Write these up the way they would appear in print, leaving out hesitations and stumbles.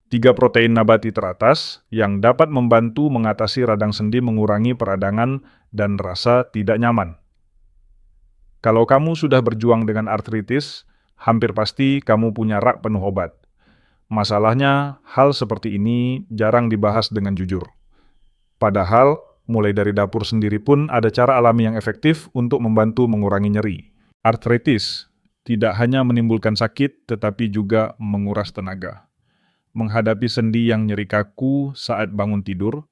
Tiga protein nabati teratas yang dapat membantu mengatasi radang sendi, mengurangi peradangan dan rasa tidak nyaman. Kalau kamu sudah berjuang dengan artritis, hampir pasti kamu punya rak penuh obat. Masalahnya, hal seperti ini jarang dibahas dengan jujur. Padahal, mulai dari dapur sendiri pun ada cara alami yang efektif untuk membantu mengurangi nyeri. Artritis tidak hanya menimbulkan sakit, tetapi juga menguras tenaga. Menghadapi sendi yang nyeri kaku saat bangun tidur,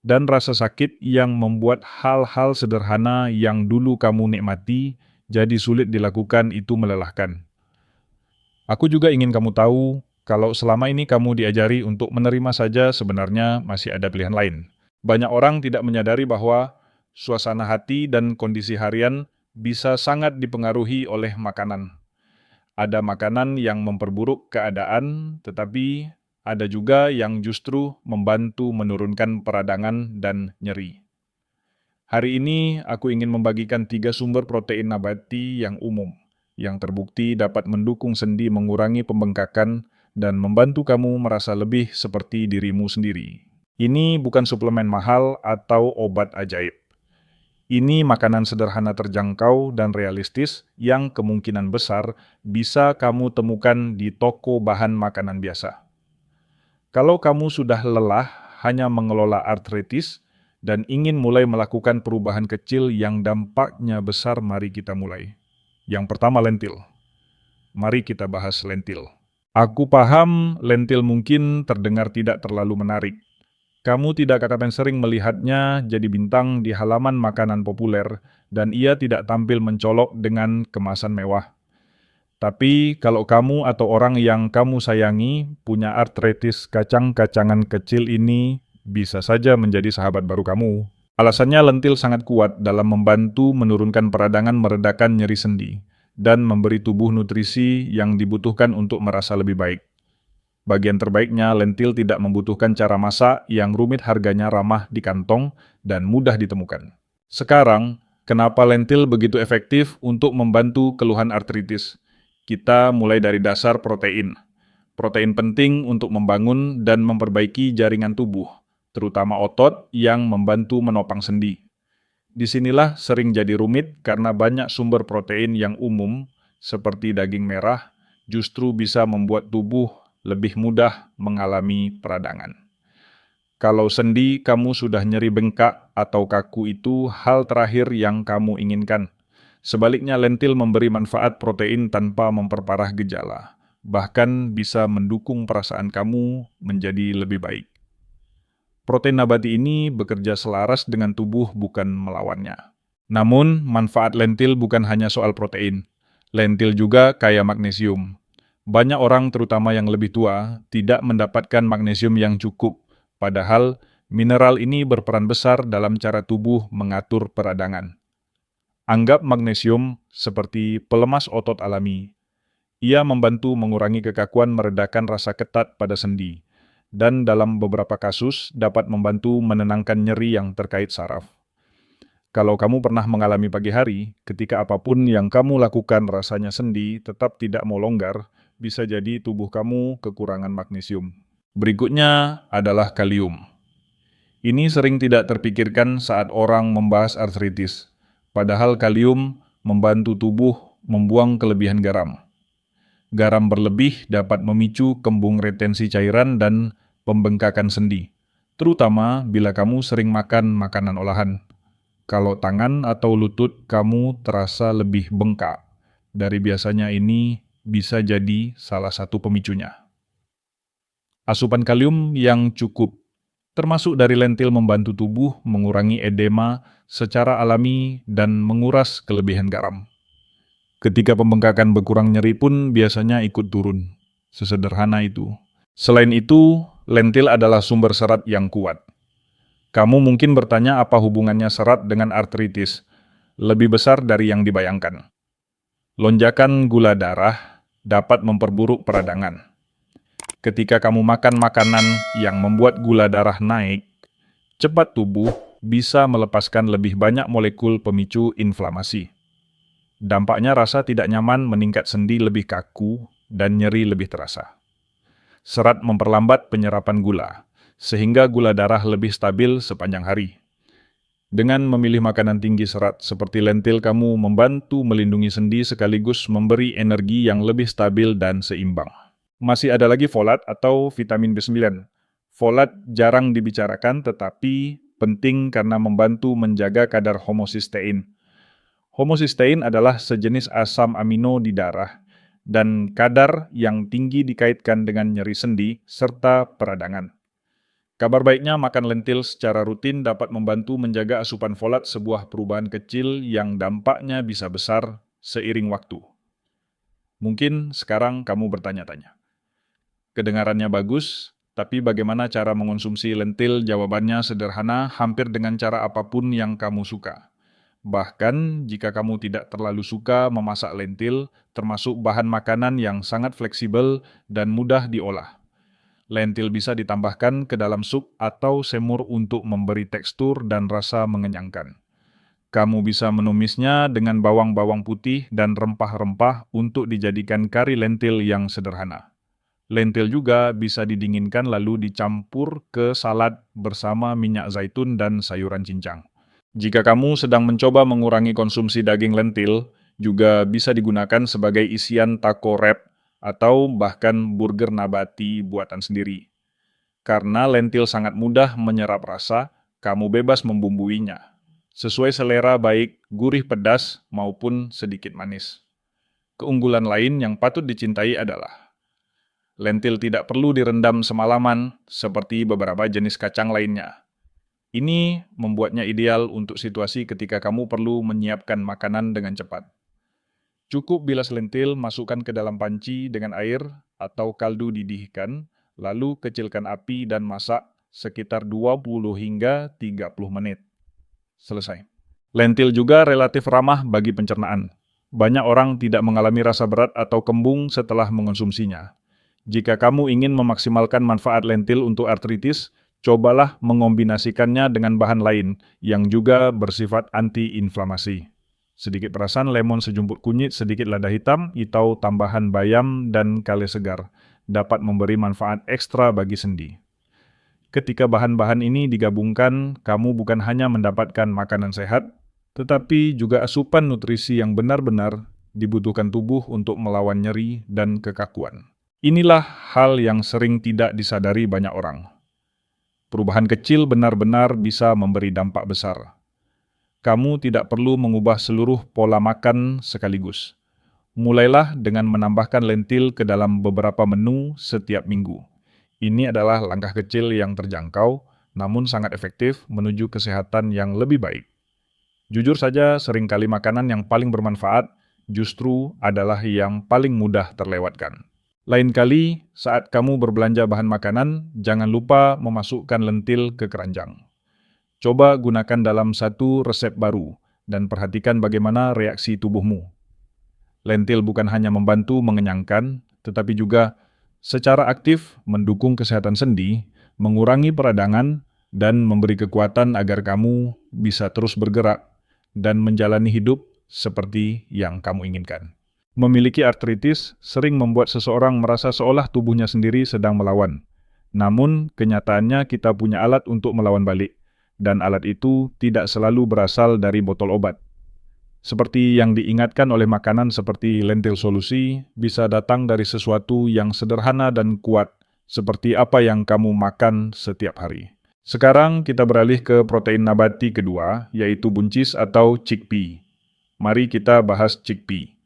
dan rasa sakit yang membuat hal-hal sederhana yang dulu kamu nikmati jadi sulit dilakukan, itu melelahkan. Aku juga ingin kamu tahu, kalau selama ini kamu diajari untuk menerima saja, sebenarnya masih ada pilihan lain. Banyak orang tidak menyadari bahwa suasana hati dan kondisi harian bisa sangat dipengaruhi oleh makanan. Ada makanan yang memperburuk keadaan, tetapi ada juga yang justru membantu menurunkan peradangan dan nyeri. Hari ini aku ingin membagikan 3 sumber protein nabati yang umum, yang terbukti dapat mendukung sendi, mengurangi pembengkakan, dan membantu kamu merasa lebih seperti dirimu sendiri. Ini bukan suplemen mahal atau obat ajaib. Ini makanan sederhana, terjangkau, dan realistis yang kemungkinan besar bisa kamu temukan di toko bahan makanan biasa. Kalau kamu sudah lelah hanya mengelola artritis dan ingin mulai melakukan perubahan kecil yang dampaknya besar, mari kita mulai. Yang pertama, lentil. Mari kita bahas lentil. Aku paham lentil mungkin terdengar tidak terlalu menarik. Kamu tidak akan sering melihatnya jadi bintang di halaman makanan populer, dan ia tidak tampil mencolok dengan kemasan mewah. Tapi kalau kamu atau orang yang kamu sayangi punya artritis, kacang-kacangan kecil ini bisa saja menjadi sahabat baru kamu. Alasannya, lentil sangat kuat dalam membantu menurunkan peradangan, meredakan nyeri sendi, dan memberi tubuh nutrisi yang dibutuhkan untuk merasa lebih baik. Bagian terbaiknya, lentil tidak membutuhkan cara masak yang rumit, harganya ramah di kantong, dan mudah ditemukan. Sekarang, kenapa lentil begitu efektif untuk membantu keluhan artritis? Kita mulai dari dasar protein. Protein penting untuk membangun dan memperbaiki jaringan tubuh, terutama otot yang membantu menopang sendi. Disinilah sering jadi rumit karena banyak sumber protein yang umum, seperti daging merah, justru bisa membuat tubuh lebih mudah mengalami peradangan. Kalau sendi kamu sudah nyeri, bengkak, atau kaku, itu hal terakhir yang kamu inginkan. Sebaliknya, lentil memberi manfaat protein tanpa memperparah gejala, bahkan bisa mendukung perasaan kamu menjadi lebih baik. Protein nabati ini bekerja selaras dengan tubuh, bukan melawannya. Namun, manfaat lentil bukan hanya soal protein. Lentil juga kaya magnesium. Banyak orang, terutama yang lebih tua, tidak mendapatkan magnesium yang cukup, padahal mineral ini berperan besar dalam cara tubuh mengatur peradangan. Anggap magnesium seperti pelemas otot alami. Ia membantu mengurangi kekakuan, meredakan rasa ketat pada sendi, dan dalam beberapa kasus dapat membantu menenangkan nyeri yang terkait saraf. Kalau kamu pernah mengalami pagi hari, ketika apapun yang kamu lakukan rasanya sendi tetap tidak mau longgar, bisa jadi tubuh kamu kekurangan magnesium. Berikutnya adalah kalium. Ini sering tidak terpikirkan saat orang membahas artritis, padahal kalium membantu tubuh membuang kelebihan garam. Garam berlebih dapat memicu kembung, retensi cairan, dan pembengkakan sendi, terutama bila kamu sering makan makanan olahan. Kalau tangan atau lutut kamu terasa lebih bengkak dari biasanya, ini bisa jadi salah satu pemicunya. Asupan kalium yang cukup, termasuk dari lentil, membantu tubuh mengurangi edema secara alami dan menguras kelebihan garam. Ketika pembengkakan berkurang, nyeri pun biasanya ikut turun. Sesederhana itu. Selain itu, lentil adalah sumber serat yang kuat. Kamu mungkin bertanya, apa hubungannya serat dengan artritis? Lebih besar dari yang dibayangkan. Lonjakan gula darah dapat memperburuk peradangan. Ketika kamu makan makanan yang membuat gula darah naik, cepat tubuh bisa melepaskan lebih banyak molekul pemicu inflamasi. Dampaknya rasa tidak nyaman meningkat, sendi lebih kaku, dan nyeri lebih terasa. Serat memperlambat penyerapan gula, sehingga gula darah lebih stabil sepanjang hari. Dengan memilih makanan tinggi serat seperti lentil, kamu membantu melindungi sendi sekaligus memberi energi yang lebih stabil dan seimbang. Masih ada lagi folat atau vitamin B9. Folat jarang dibicarakan tetapi penting karena membantu menjaga kadar homosistein. Homosistein adalah sejenis asam amino di darah, dan kadar yang tinggi dikaitkan dengan nyeri sendi serta peradangan. Kabar baiknya, makan lentil secara rutin dapat membantu menjaga asupan folat, sebuah perubahan kecil yang dampaknya bisa besar seiring waktu. Mungkin sekarang kamu bertanya-tanya, kedengarannya bagus, tapi bagaimana cara mengonsumsi lentil? Jawabannya sederhana, hampir dengan cara apapun yang kamu suka. Bahkan jika kamu tidak terlalu suka memasak lentil, termasuk bahan makanan yang sangat fleksibel dan mudah diolah. Lentil bisa ditambahkan ke dalam sup atau semur untuk memberi tekstur dan rasa mengenyangkan. Kamu bisa menumisnya dengan bawang-bawang putih dan rempah-rempah untuk dijadikan kari lentil yang sederhana. Lentil juga bisa didinginkan lalu dicampur ke salad bersama minyak zaitun dan sayuran cincang. Jika kamu sedang mencoba mengurangi konsumsi daging lentil, juga bisa digunakan sebagai isian taco wrap atau bahkan burger nabati buatan sendiri. Karena lentil sangat mudah menyerap rasa, kamu bebas membumbuinya. Sesuai selera, baik gurih pedas maupun sedikit manis. Keunggulan lain yang patut dicintai adalah lentil tidak perlu direndam semalaman seperti beberapa jenis kacang lainnya. Ini membuatnya ideal untuk situasi ketika kamu perlu menyiapkan makanan dengan cepat. Cukup bilas lentil, masukkan ke dalam panci dengan air atau kaldu didihkan, lalu kecilkan api dan masak sekitar 20 hingga 30 menit. Selesai. Lentil juga relatif ramah bagi pencernaan. Banyak orang tidak mengalami rasa berat atau kembung setelah mengonsumsinya. Jika kamu ingin memaksimalkan manfaat lentil untuk artritis, cobalah mengombinasikannya dengan bahan lain yang juga bersifat anti-inflamasi. Sedikit perasan lemon sejumput kunyit, sedikit lada hitam, atau tambahan bayam dan kale segar dapat memberi manfaat ekstra bagi sendi. Ketika bahan-bahan ini digabungkan, kamu bukan hanya mendapatkan makanan sehat, tetapi juga asupan nutrisi yang benar-benar dibutuhkan tubuh untuk melawan nyeri dan kekakuan. Inilah hal yang sering tidak disadari banyak orang. Perubahan kecil benar-benar bisa memberi dampak besar. Kamu tidak perlu mengubah seluruh pola makan sekaligus. Mulailah dengan menambahkan lentil ke dalam beberapa menu setiap minggu. Ini adalah langkah kecil yang terjangkau, namun sangat efektif menuju kesehatan yang lebih baik. Jujur saja, seringkali makanan yang paling bermanfaat justru adalah yang paling mudah terlewatkan. Lain kali, saat kamu berbelanja bahan makanan, jangan lupa memasukkan lentil ke keranjang. Coba gunakan dalam satu resep baru, dan perhatikan bagaimana reaksi tubuhmu. Lentil bukan hanya membantu mengenyangkan, tetapi juga secara aktif mendukung kesehatan sendi, mengurangi peradangan, dan memberi kekuatan agar kamu bisa terus bergerak dan menjalani hidup seperti yang kamu inginkan. Memiliki artritis sering membuat seseorang merasa seolah tubuhnya sendiri sedang melawan. Namun, kenyataannya kita punya alat untuk melawan balik, dan alat itu tidak selalu berasal dari botol obat. Seperti yang diingatkan oleh makanan seperti lentil solusi, bisa datang dari sesuatu yang sederhana dan kuat, seperti apa yang kamu makan setiap hari. Sekarang kita beralih ke protein nabati kedua, yaitu buncis atau chickpea. Mari kita bahas chickpea.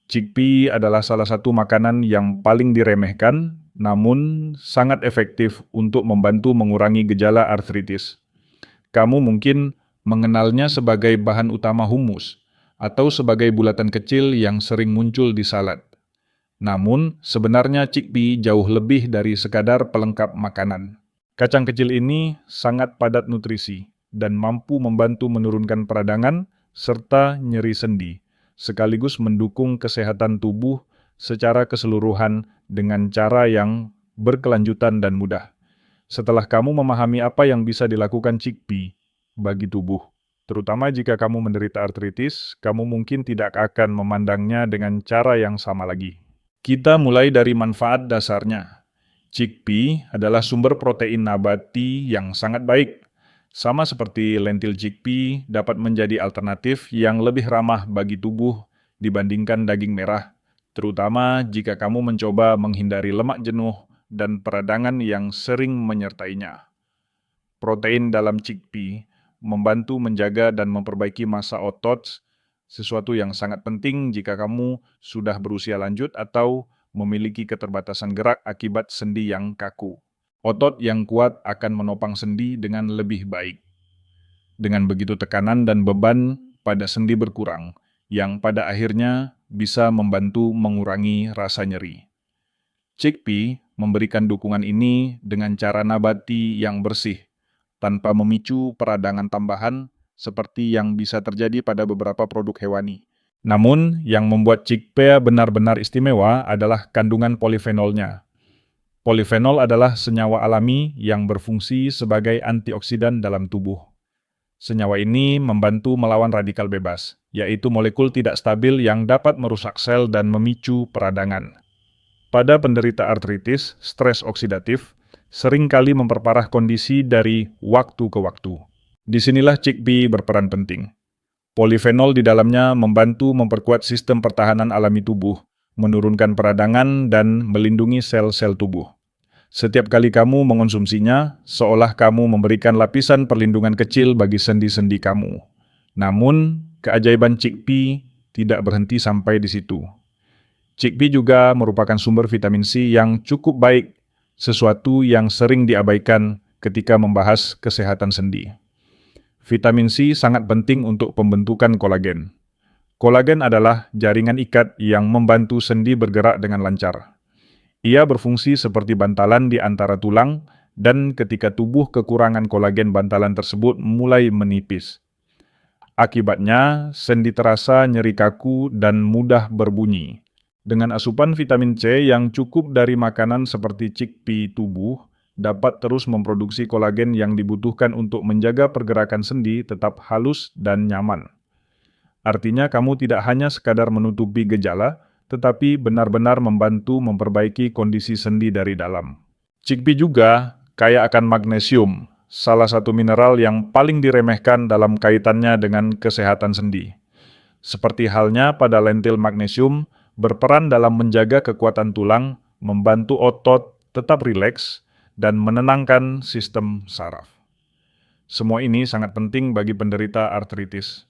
Chickpea adalah salah satu makanan yang paling diremehkan, namun sangat efektif untuk membantu mengurangi gejala artritis. Kamu mungkin mengenalnya sebagai bahan utama hummus, atau sebagai bulatan kecil yang sering muncul di salad. Namun, sebenarnya chickpea jauh lebih dari sekadar pelengkap makanan. Kacang kecil ini sangat padat nutrisi dan mampu membantu menurunkan peradangan serta nyeri sendi, sekaligus mendukung kesehatan tubuh secara keseluruhan dengan cara yang berkelanjutan dan mudah. Setelah kamu memahami apa yang bisa dilakukan chickpea bagi tubuh, terutama jika kamu menderita artritis, kamu mungkin tidak akan memandangnya dengan cara yang sama lagi. Kita mulai dari manfaat dasarnya. Chickpea adalah sumber protein nabati yang sangat baik. Sama seperti lentil chickpea dapat menjadi alternatif yang lebih ramah bagi tubuh dibandingkan daging merah, terutama jika kamu mencoba menghindari lemak jenuh dan peradangan yang sering menyertainya. Protein dalam chickpea membantu menjaga dan memperbaiki massa otot, sesuatu yang sangat penting jika kamu sudah berusia lanjut atau memiliki keterbatasan gerak akibat sendi yang kaku. Otot yang kuat akan menopang sendi dengan lebih baik. Dengan begitu tekanan dan beban pada sendi berkurang, yang pada akhirnya bisa membantu mengurangi rasa nyeri. Chickpea memberikan dukungan ini dengan cara nabati yang bersih, tanpa memicu peradangan tambahan seperti yang bisa terjadi pada beberapa produk hewani. Namun, yang membuat chickpea benar-benar istimewa adalah kandungan polifenolnya. Polifenol adalah senyawa alami yang berfungsi sebagai antioksidan dalam tubuh. Senyawa ini membantu melawan radikal bebas, yaitu molekul tidak stabil yang dapat merusak sel dan memicu peradangan. Pada penderita artritis, stres oksidatif seringkali memperparah kondisi dari waktu ke waktu. Disinilah chickpea berperan penting. Polifenol di dalamnya membantu memperkuat sistem pertahanan alami tubuh, menurunkan peradangan, dan melindungi sel-sel tubuh. Setiap kali kamu mengonsumsinya, seolah kamu memberikan lapisan perlindungan kecil bagi sendi-sendi kamu. Namun, keajaiban chickpea tidak berhenti sampai di situ. Chickpea juga merupakan sumber vitamin C yang cukup baik, sesuatu yang sering diabaikan ketika membahas kesehatan sendi. Vitamin C sangat penting untuk pembentukan kolagen. Kolagen adalah jaringan ikat yang membantu sendi bergerak dengan lancar. Ia berfungsi seperti bantalan di antara tulang, dan ketika tubuh kekurangan kolagen, bantalan tersebut mulai menipis. Akibatnya, sendi terasa nyeri kaku dan mudah berbunyi. Dengan asupan vitamin C yang cukup dari makanan seperti chickpea, tubuh dapat terus memproduksi kolagen yang dibutuhkan untuk menjaga pergerakan sendi tetap halus dan nyaman. Artinya kamu tidak hanya sekadar menutupi gejala, tetapi benar-benar membantu memperbaiki kondisi sendi dari dalam. Chickpea juga kaya akan magnesium, salah satu mineral yang paling diremehkan dalam kaitannya dengan kesehatan sendi. Seperti halnya pada lentil, magnesium berperan dalam menjaga kekuatan tulang, membantu otot tetap rileks, dan menenangkan sistem saraf. Semua ini sangat penting bagi penderita artritis.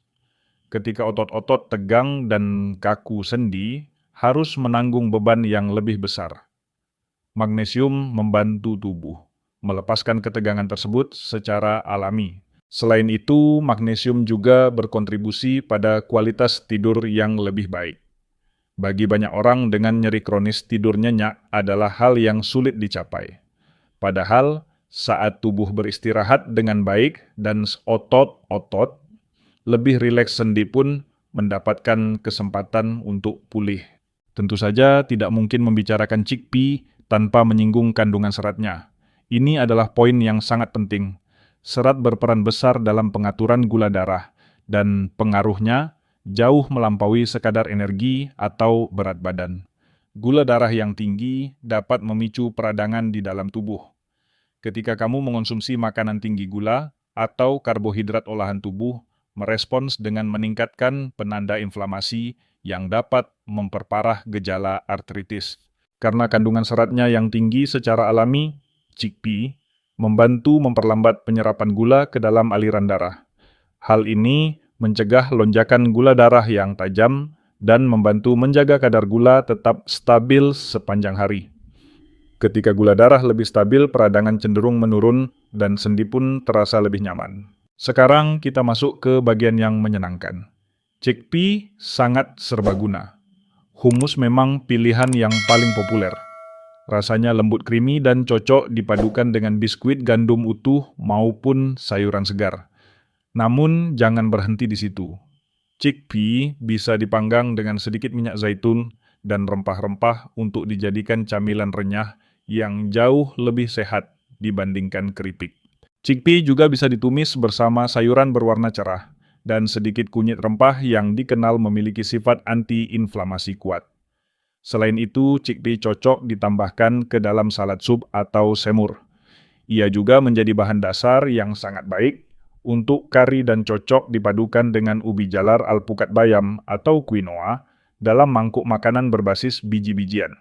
Ketika otot-otot tegang dan kaku sendi, harus menanggung beban yang lebih besar. Magnesium membantu tubuh melepaskan ketegangan tersebut secara alami. Selain itu, magnesium juga berkontribusi pada kualitas tidur yang lebih baik. Bagi banyak orang dengan nyeri kronis, tidur nyenyak adalah hal yang sulit dicapai. Padahal, saat tubuh beristirahat dengan baik dan otot-otot lebih rileks, sendi pun mendapatkan kesempatan untuk pulih. Tentu saja tidak mungkin membicarakan chickpea tanpa menyinggung kandungan seratnya. Ini adalah poin yang sangat penting. Serat berperan besar dalam pengaturan gula darah, dan pengaruhnya jauh melampaui sekadar energi atau berat badan. Gula darah yang tinggi dapat memicu peradangan di dalam tubuh. Ketika kamu mengonsumsi makanan tinggi gula atau karbohidrat olahan, tubuh merespons dengan meningkatkan penanda inflamasi yang dapat memperparah gejala artritis. Karena kandungan seratnya yang tinggi secara alami, chickpea membantu memperlambat penyerapan gula ke dalam aliran darah. Hal ini mencegah lonjakan gula darah yang tajam dan membantu menjaga kadar gula tetap stabil sepanjang hari. Ketika gula darah lebih stabil, peradangan cenderung menurun dan sendi pun terasa lebih nyaman. Sekarang kita masuk ke bagian yang menyenangkan. Chickpea sangat serbaguna. Hummus memang pilihan yang paling populer. Rasanya lembut, creamy, dan cocok dipadukan dengan biskuit gandum utuh maupun sayuran segar. Namun, jangan berhenti di situ. Chickpea bisa dipanggang dengan sedikit minyak zaitun dan rempah-rempah untuk dijadikan camilan renyah yang jauh lebih sehat dibandingkan keripik. Chickpea juga bisa ditumis bersama sayuran berwarna cerah dan sedikit kunyit rempah yang dikenal memiliki sifat anti-inflamasi kuat. Selain itu, chickpea cocok ditambahkan ke dalam salad sup atau semur. Ia juga menjadi bahan dasar yang sangat baik untuk kari dan cocok dipadukan dengan ubi jalar alpukat bayam atau quinoa dalam mangkuk makanan berbasis biji-bijian.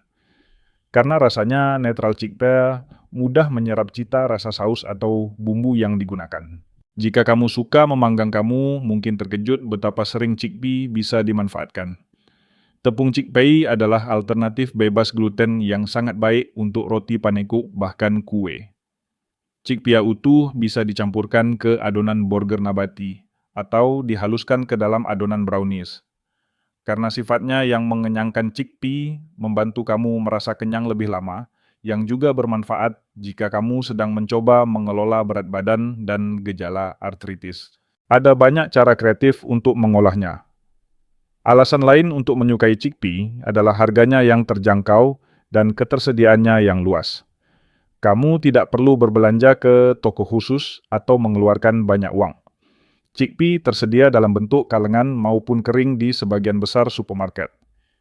Karena rasanya netral chickpea mudah menyerap cita rasa saus atau bumbu yang digunakan. Jika kamu suka memanggang, kamu mungkin terkejut betapa sering chickpea bisa dimanfaatkan. Tepung chickpea adalah alternatif bebas gluten yang sangat baik untuk roti panekuk bahkan kue. Chickpea utuh bisa dicampurkan ke adonan burger nabati atau dihaluskan ke dalam adonan brownies. Karena sifatnya yang mengenyangkan, chickpea membantu kamu merasa kenyang lebih lama, yang juga bermanfaat jika kamu sedang mencoba mengelola berat badan dan gejala artritis. Ada banyak cara kreatif untuk mengolahnya. Alasan lain untuk menyukai chickpea adalah harganya yang terjangkau dan ketersediaannya yang luas. Kamu tidak perlu berbelanja ke toko khusus atau mengeluarkan banyak uang. Chickpea tersedia dalam bentuk kalengan maupun kering di sebagian besar supermarket.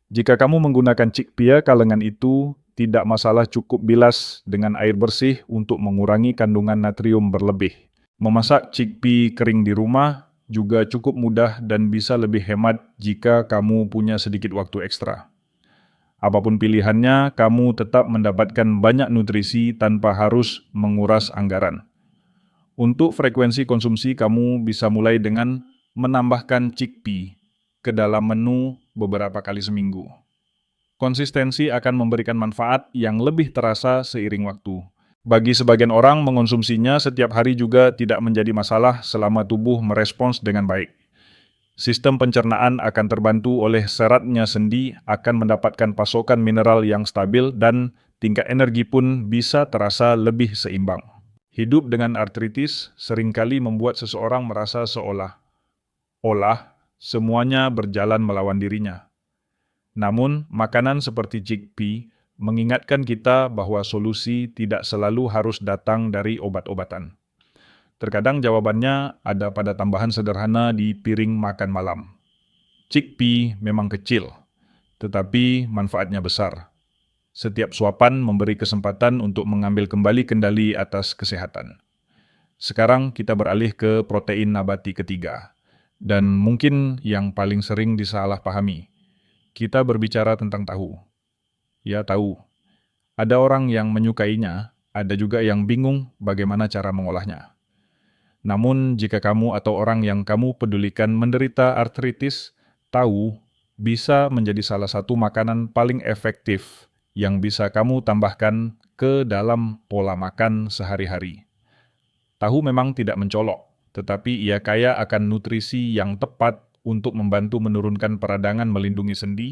Jika kamu menggunakan chickpea, kalengan itu tidak masalah, cukup bilas dengan air bersih untuk mengurangi kandungan natrium berlebih. Memasak chickpea kering di rumah juga cukup mudah dan bisa lebih hemat jika kamu punya sedikit waktu ekstra. Apapun pilihannya, kamu tetap mendapatkan banyak nutrisi tanpa harus menguras anggaran. Untuk frekuensi konsumsi, kamu bisa mulai dengan menambahkan chickpea ke dalam menu beberapa kali seminggu. Konsistensi akan memberikan manfaat yang lebih terasa seiring waktu. Bagi sebagian orang, mengonsumsinya setiap hari juga tidak menjadi masalah selama tubuh merespons dengan baik. Sistem pencernaan akan terbantu oleh seratnya sendi, akan mendapatkan pasokan mineral yang stabil, dan tingkat energi pun bisa terasa lebih seimbang. Hidup dengan artritis seringkali membuat seseorang merasa seolah-olah semuanya berjalan melawan dirinya. Namun, makanan seperti chickpea mengingatkan kita bahwa solusi tidak selalu harus datang dari obat-obatan. Terkadang jawabannya ada pada tambahan sederhana di piring makan malam. Chickpea memang kecil, tetapi manfaatnya besar. Setiap suapan memberi kesempatan untuk mengambil kembali kendali atas kesehatan. Sekarang kita beralih ke protein nabati ketiga, dan mungkin yang paling sering disalahpahami. Kita berbicara tentang tahu. Ya, tahu. Ada orang yang menyukainya, ada juga yang bingung bagaimana cara mengolahnya. Namun, jika kamu atau orang yang kamu pedulikan menderita artritis, tahu bisa menjadi salah satu makanan paling efektif yang bisa kamu tambahkan ke dalam pola makan sehari-hari. Tahu memang tidak mencolok, tetapi ia kaya akan nutrisi yang tepat untuk membantu menurunkan peradangan, melindungi sendi,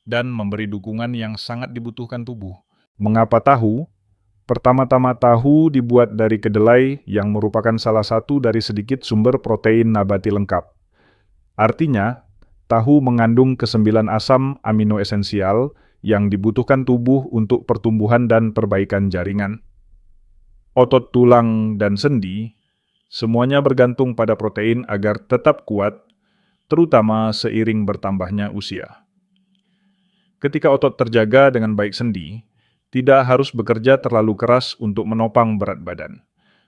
dan memberi dukungan yang sangat dibutuhkan tubuh. Mengapa tahu? Pertama-tama, tahu dibuat dari kedelai yang merupakan salah satu dari sedikit sumber protein nabati lengkap. Artinya, tahu mengandung ke-9 asam amino esensial yang dibutuhkan tubuh untuk pertumbuhan dan perbaikan jaringan. Otot, tulang, dan sendi, semuanya bergantung pada protein agar tetap kuat, terutama seiring bertambahnya usia. Ketika otot terjaga dengan baik, sendi tidak harus bekerja terlalu keras untuk menopang berat badan.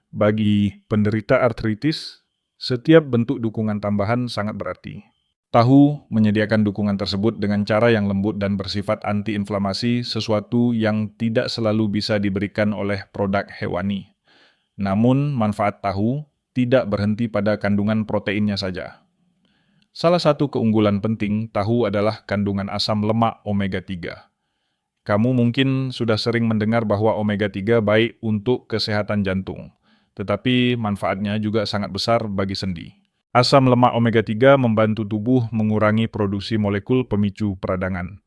Bagi penderita artritis, setiap bentuk dukungan tambahan sangat berarti. Tahu menyediakan dukungan tersebut dengan cara yang lembut dan bersifat anti-inflamasi, sesuatu yang tidak selalu bisa diberikan oleh produk hewani. Namun, manfaat tahu tidak berhenti pada kandungan proteinnya saja. Salah satu keunggulan penting tahu adalah kandungan asam lemak omega 3. Kamu mungkin sudah sering mendengar bahwa omega 3 baik untuk kesehatan jantung, tetapi manfaatnya juga sangat besar bagi sendi. Asam lemak omega 3 membantu tubuh mengurangi produksi molekul pemicu peradangan.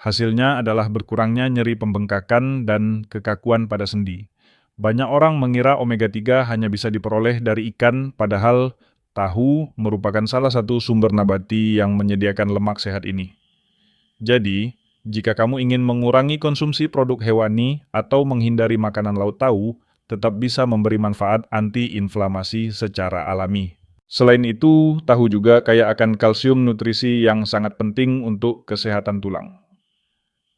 Hasilnya adalah berkurangnya nyeri pembengkakan dan kekakuan pada sendi. Banyak orang mengira omega 3 hanya bisa diperoleh dari ikan, padahal tahu merupakan salah satu sumber nabati yang menyediakan lemak sehat ini. Jadi, jika kamu ingin mengurangi konsumsi produk hewani atau menghindari makanan laut, tahu tetap bisa memberi manfaat anti-inflamasi secara alami. Selain itu, tahu juga kaya akan kalsium, nutrisi yang sangat penting untuk kesehatan tulang.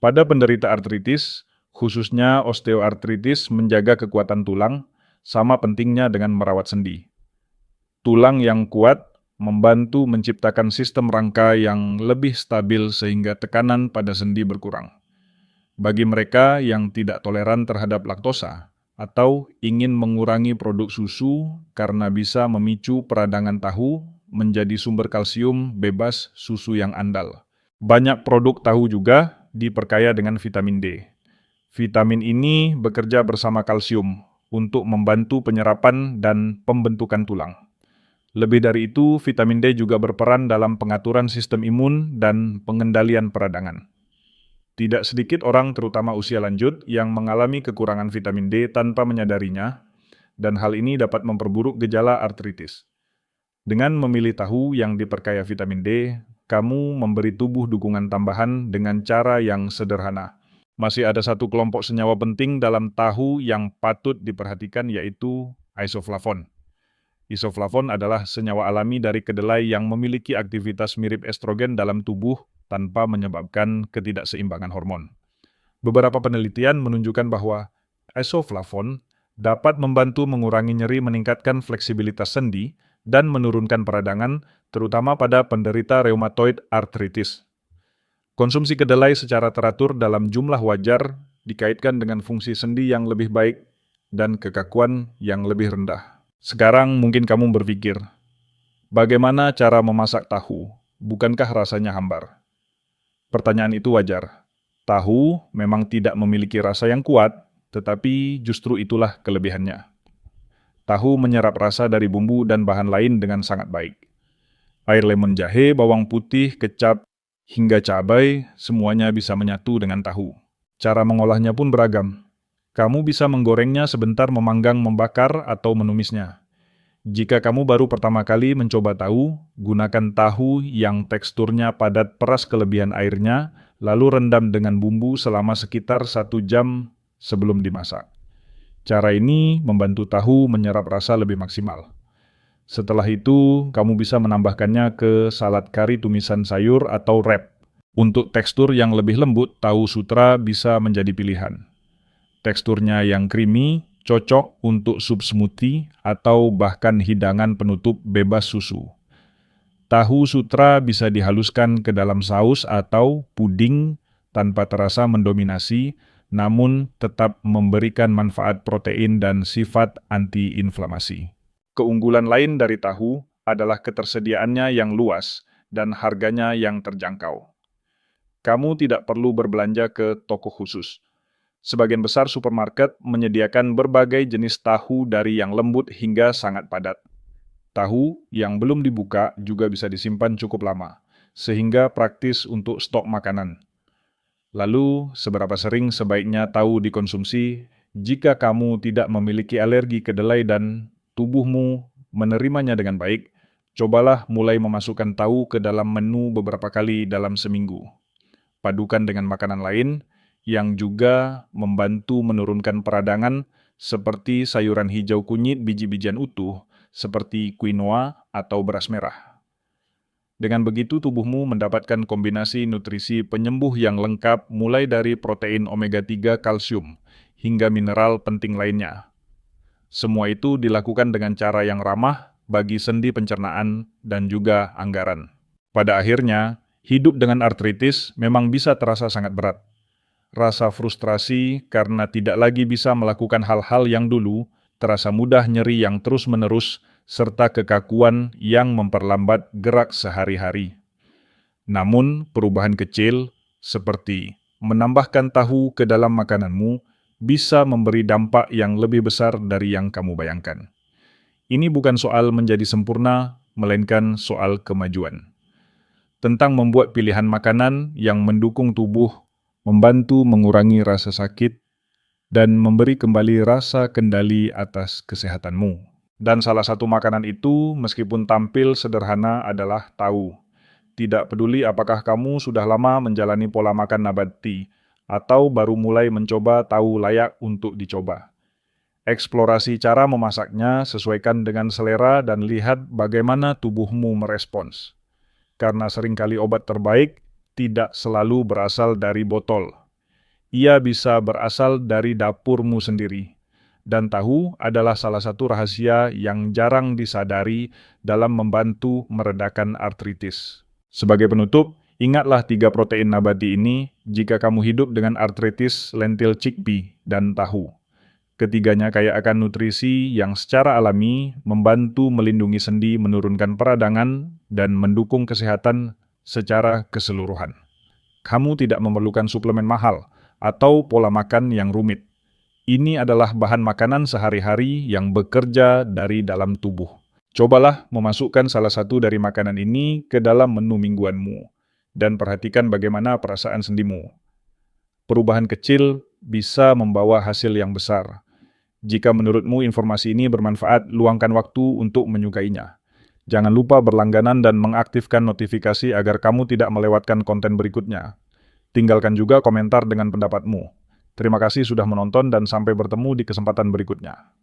Pada penderita artritis, khususnya osteoartritis, menjaga kekuatan tulang sama pentingnya dengan merawat sendi. Tulang yang kuat membantu menciptakan sistem rangka yang lebih stabil sehingga tekanan pada sendi berkurang. Bagi mereka yang tidak toleran terhadap laktosa atau ingin mengurangi produk susu karena bisa memicu peradangan tahu menjadi sumber kalsium bebas susu yang andal. Banyak produk tahu juga diperkaya dengan vitamin D. Vitamin ini bekerja bersama kalsium untuk membantu penyerapan dan pembentukan tulang. Lebih dari itu, vitamin D juga berperan dalam pengaturan sistem imun dan pengendalian peradangan. Tidak sedikit orang, terutama usia lanjut, yang mengalami kekurangan vitamin D tanpa menyadarinya, dan hal ini dapat memperburuk gejala artritis. Dengan memilih tahu yang diperkaya vitamin D, kamu memberi tubuh dukungan tambahan dengan cara yang sederhana. Masih ada satu kelompok senyawa penting dalam tahu yang patut diperhatikan, yaitu isoflavon. Isoflavon adalah senyawa alami dari kedelai yang memiliki aktivitas mirip estrogen dalam tubuh tanpa menyebabkan ketidakseimbangan hormon. Beberapa penelitian menunjukkan bahwa isoflavon dapat membantu mengurangi nyeri, meningkatkan fleksibilitas sendi, dan menurunkan peradangan, terutama pada penderita rheumatoid arthritis. Konsumsi kedelai secara teratur dalam jumlah wajar dikaitkan dengan fungsi sendi yang lebih baik dan kekakuan yang lebih rendah. Sekarang mungkin kamu berpikir, bagaimana cara memasak tahu? Bukankah rasanya hambar? Pertanyaan itu wajar. Tahu memang tidak memiliki rasa yang kuat, tetapi justru itulah kelebihannya. Tahu menyerap rasa dari bumbu dan bahan lain dengan sangat baik. Air lemon jahe, bawang putih, kecap, hingga cabai, semuanya bisa menyatu dengan tahu. Cara mengolahnya pun beragam. Kamu bisa menggorengnya sebentar, memanggang, membakar, atau menumisnya. Jika kamu baru pertama kali mencoba tahu, gunakan tahu yang teksturnya padat, peras kelebihan airnya, lalu rendam dengan bumbu selama sekitar 1 jam sebelum dimasak. Cara ini membantu tahu menyerap rasa lebih maksimal. Setelah itu, kamu bisa menambahkannya ke salad kari tumisan sayur atau wrap. Untuk tekstur yang lebih lembut, tahu sutra bisa menjadi pilihan. Teksturnya yang creamy, cocok untuk sup smoothie atau bahkan hidangan penutup bebas susu. Tahu sutra bisa dihaluskan ke dalam saus atau puding tanpa terasa mendominasi, namun tetap memberikan manfaat protein dan sifat anti-inflamasi. Keunggulan lain dari tahu adalah ketersediaannya yang luas dan harganya yang terjangkau. Kamu tidak perlu berbelanja ke toko khusus. Sebagian besar supermarket menyediakan berbagai jenis tahu dari yang lembut hingga sangat padat. Tahu yang belum dibuka juga bisa disimpan cukup lama, sehingga praktis untuk stok makanan. Lalu, seberapa sering sebaiknya tahu dikonsumsi? Jika kamu tidak memiliki alergi kedelai dan tubuhmu menerimanya dengan baik, cobalah mulai memasukkan tahu ke dalam menu beberapa kali dalam seminggu. Padukan dengan makanan lain yang juga membantu menurunkan peradangan seperti sayuran hijau kunyit, biji-bijian utuh, seperti quinoa atau beras merah. Dengan begitu, tubuhmu mendapatkan kombinasi nutrisi penyembuh yang lengkap, mulai dari protein omega-3, kalsium, hingga mineral penting lainnya. Semua itu dilakukan dengan cara yang ramah bagi sendi pencernaan dan juga anggaran. Pada akhirnya, hidup dengan artritis memang bisa terasa sangat berat. Rasa frustrasi karena tidak lagi bisa melakukan hal-hal yang dulu, terasa mudah nyeri yang terus-menerus, serta kekakuan yang memperlambat gerak sehari-hari. Namun, perubahan kecil seperti menambahkan tahu ke dalam makananmu bisa memberi dampak yang lebih besar dari yang kamu bayangkan. Ini bukan soal menjadi sempurna, melainkan soal kemajuan. Tentang membuat pilihan makanan yang mendukung tubuh, membantu mengurangi rasa sakit, dan memberi kembali rasa kendali atas kesehatanmu. Dan salah satu makanan itu, meskipun tampil sederhana, adalah tahu. Tidak peduli apakah kamu sudah lama menjalani pola makan nabati, atau baru mulai mencoba, tahu layak untuk dicoba. Eksplorasi cara memasaknya, sesuaikan dengan selera, dan lihat bagaimana tubuhmu merespons. Karena seringkali obat terbaik tidak selalu berasal dari botol. Ia bisa berasal dari dapurmu sendiri. Dan tahu adalah salah satu rahasia yang jarang disadari dalam membantu meredakan artritis. Sebagai penutup, ingatlah 3 protein nabati ini jika kamu hidup dengan artritis lentil chickpea dan tahu. Ketiganya kaya akan nutrisi yang secara alami membantu melindungi sendi, menurunkan peradangan, dan mendukung kesehatan secara keseluruhan. Kamu tidak memerlukan suplemen mahal atau pola makan yang rumit. Ini adalah bahan makanan sehari-hari yang bekerja dari dalam tubuh. Cobalah memasukkan salah satu dari makanan ini ke dalam menu mingguanmu, dan perhatikan bagaimana perasaan sendimu. Perubahan kecil bisa membawa hasil yang besar. Jika menurutmu informasi ini bermanfaat, luangkan waktu untuk menyukainya. Jangan lupa berlangganan dan mengaktifkan notifikasi agar kamu tidak melewatkan konten berikutnya. Tinggalkan juga komentar dengan pendapatmu. Terima kasih sudah menonton dan sampai bertemu di kesempatan berikutnya.